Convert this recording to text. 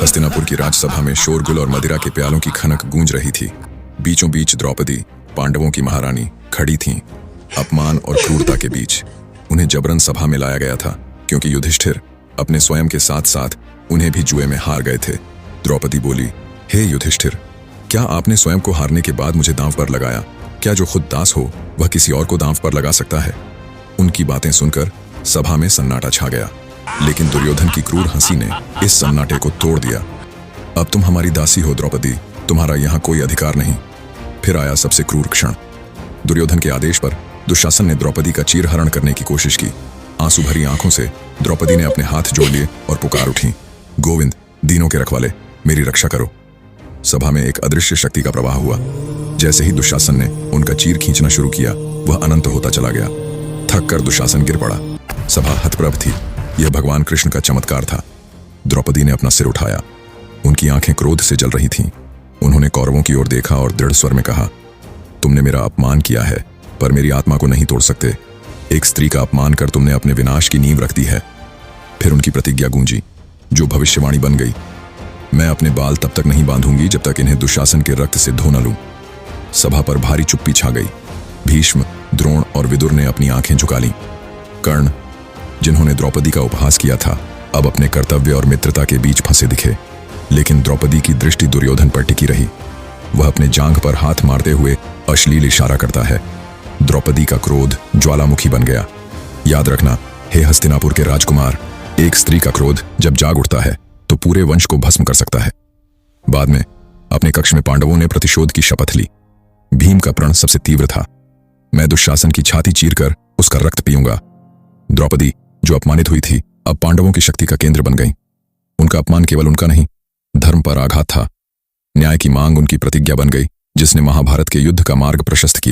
हस्तिनापुर की राजसभा में शोरगुल और मदिरा के प्यालों की खनक गूंज रही थी। बीचों बीच द्रौपदी, पांडवों की महारानी, खड़ी थीं, अपमान और क्रूरता के बीच। उन्हें जबरन सभा में लाया गया था क्योंकि युधिष्ठिर अपने स्वयं के साथ साथ उन्हें भी जुए में हार गए थे। द्रौपदी बोली, हे युधिष्ठिर, क्या आपने स्वयं को हारने के बाद मुझे दांव पर लगाया? क्या जो खुद दास हो वह किसी और को दांव पर लगा सकता है? उनकी बातें सुनकर सभा में सन्नाटा छा गया, लेकिन दुर्योधन की क्रूर हंसी ने इस सन्नाटे को तोड़ दिया। अब तुम हमारी दासी हो द्रौपदी, तुम्हारा यहाँ कोई अधिकार नहीं। फिर आया सबसे क्रूर क्षण। दुर्योधन के आदेश पर दुशासन ने द्रौपदी का चीरहरण करने की कोशिश की। आंसू भरी आंखों से द्रौपदी ने अपने हाथ जोड़ लिए और पुकार उठी, गोविंद, दीनों के रखवाले, मेरी रक्षा करो। सभा में एक अदृश्य शक्ति का प्रवाह हुआ। जैसे ही दुशासन ने उनका चीर खींचना शुरू किया, वह अनंत होता चला गया। थक कर दुशासन गिर पड़ा। सभा हतप्रभ थी। यह भगवान कृष्ण का चमत्कार था। द्रौपदी ने अपना सिर उठाया। उनकी आंखें क्रोध से जल रही थीं। उन्होंने कौरवों की ओर देखा और दृढ़ स्वर में कहा, तुमने मेरा अपमान किया है, पर मेरी आत्मा को नहीं तोड़ सकते। एक स्त्री का अपमान कर तुमने अपने विनाश की नींव रख दी है। फिर उनकी प्रतिज्ञा गूंजी, जो भविष्यवाणी बन गई। मैं अपने बाल तब तक नहीं बांधूंगी जब तक इन्हें दुशासन के रक्त से धो न लूं। सभा पर भारी चुप्पी छा गई। भीष्म, द्रोण और विदुर ने अपनी आंखें झुका लीं। कर्ण, जिन्होंने द्रौपदी का उपहास किया था, अब अपने कर्तव्य और मित्रता के बीच फंसे दिखे। लेकिन द्रौपदी की दृष्टि दुर्योधन पर टिकी रही। वह अपने जांघ पर हाथ मारते हुए अश्लील इशारा करता है। द्रौपदी का क्रोध ज्वालामुखी बन गया। याद रखना, हे हस्तिनापुर के राजकुमार, एक स्त्री का क्रोध जब जाग उठता है तो पूरे वंश को भस्म कर सकता है। बाद में अपने कक्ष में पांडवों ने प्रतिशोध की शपथ ली। भीम का प्रण सबसे तीव्र था। मैं दुशासन की छाती चीरकर उसका रक्त पीऊंगा। द्रौपदी, जो अपमानित हुई थी, अब पांडवों की शक्ति का केंद्र बन गई। उनका अपमान केवल उनका नहीं, धर्म पर आघात था। न्याय की मांग उनकी प्रतिज्ञा बन गई, जिसने महाभारत के युद्ध का मार्ग प्रशस्त किया।